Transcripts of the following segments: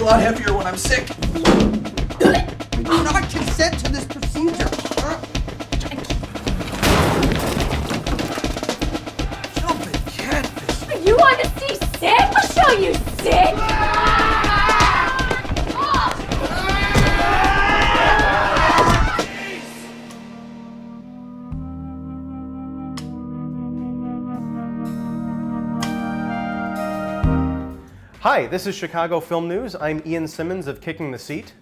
lot heavier when I'm sick. I do not consent to this procedure. Jumping catfish. You want to see sick? I'll show you sick. Hi, this is Chicago Film News. I'm Ian Simmons of Kicking the Seat.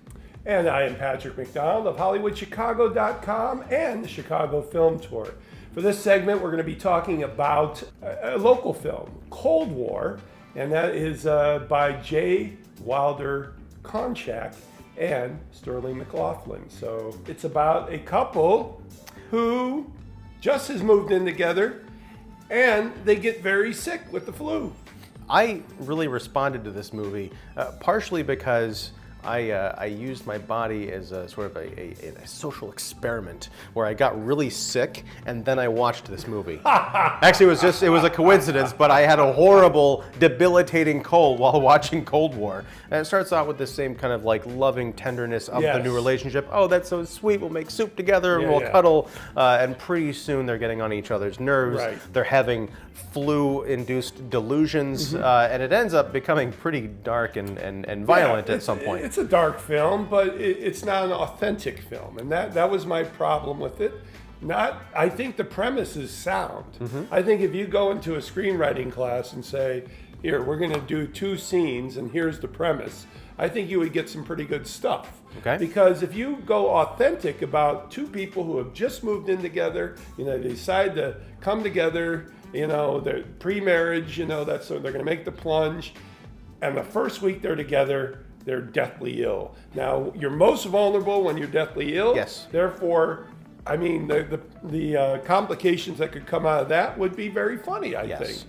And I am Patrick McDonald of HollywoodChicago.com and the Chicago Film Tour. For this segment, we're going to be talking about a local film, Cold War, and that is by J. Wilder Konschak and Stirling McLaughlin. So it's about a couple who just has moved in together and they get very sick with the flu. I really responded to this movie partially because I used my body as a sort of a social experiment where I got really sick and then I watched this movie. Actually, it was a coincidence, but I had a horrible, debilitating cold while watching Cold War. And it starts out with the same kind of like loving tenderness of the new relationship. Oh, that's so sweet. We'll make soup together and we'll cuddle. And pretty soon they're getting on each other's nerves. Right. They're having flu-induced delusions, and it ends up becoming pretty dark and violent at some point. It's a dark film, but it's not an authentic film, and that was my problem with it. I think the premise is sound. I think if you go into a screenwriting class and say, here, we're going to do 2 scenes, and here's the premise, I think you would get some pretty good stuff. Okay. Because if you go authentic about 2 people who have just moved in together, they decide to come together, they're pre-marriage, that's so they're going to make the plunge, and the first week they're together, they're deathly ill. Now, you're most vulnerable when you're deathly ill. Yes. Therefore, I mean, the complications that could come out of that would be very funny, I think.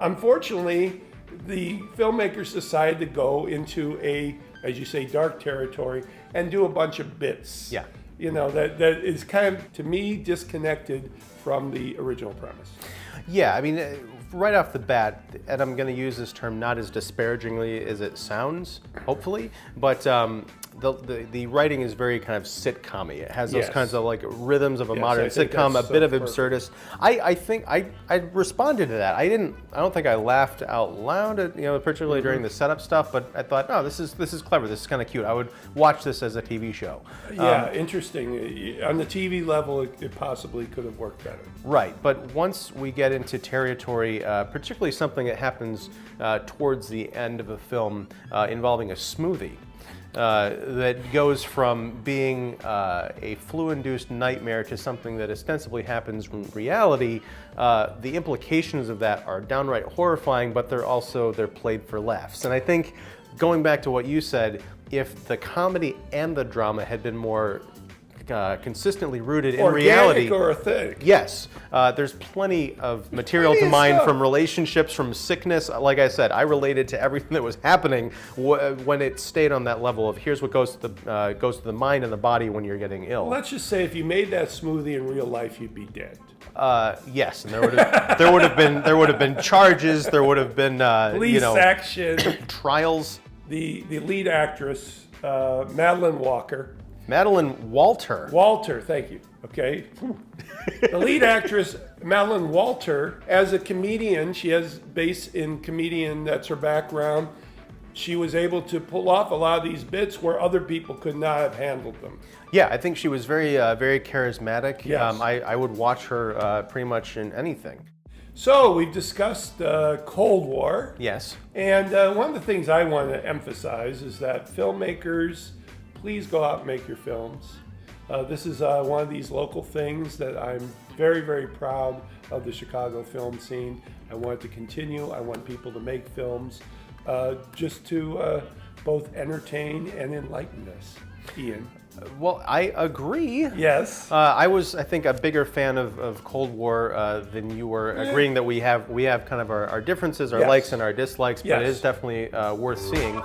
Unfortunately, the filmmakers decided to go into as you say, dark territory and do a bunch of bits. Yeah. That is kind of, to me, disconnected from the original premise. Yeah, I mean, right off the bat, and I'm going to use this term not as disparagingly as it sounds, hopefully, but the writing is very kind of sitcom-y. It has those kinds of like rhythms of a modern sitcom, a bit of absurdist. I think I responded to that. I don't think I laughed out loud, particularly during the setup stuff, but I thought, oh, this is clever. This is kind of cute. I would watch this as a TV show. Yeah, interesting. On the TV level, it possibly could have worked better. Right, but once we get into territory, particularly something that happens towards the end of a film involving a smoothie, that goes from being a flu-induced nightmare to something that ostensibly happens in reality, the implications of that are downright horrifying, but they're played for laughs. And I think, going back to what you said, if the comedy and the drama had been more consistently rooted in reality. Organic or authentic. Yes. There's plenty of material to mine from relationships, from sickness. Like I said, I related to everything that was happening when it stayed on that level of here's what goes to the mind and the body when you're getting ill. Well, let's just say if you made that smoothie in real life, you'd be dead. Yes, and there would have been charges. There would have been police action, trials. The lead actress, Madeline Walter, thank you. Okay. The lead actress, Madeline Walter, as a comedian, she has base in comedian, that's her background. She was able to pull off a lot of these bits where other people could not have handled them. Yeah, I think she was very charismatic. Yes. I would watch her pretty much in anything. So we've discussed Cold War. Yes. And one of the things I want to emphasize is that filmmakers, please go out and make your films. This is one of these local things that I'm very, very proud of the Chicago film scene. I want it to continue. I want people to make films just to both entertain and enlighten us. Ian? Well, I agree. Yes. I was, I think, a bigger fan of Cold War than you were, agreeing that we have kind of our differences, our likes and our dislikes, but it is definitely worth seeing.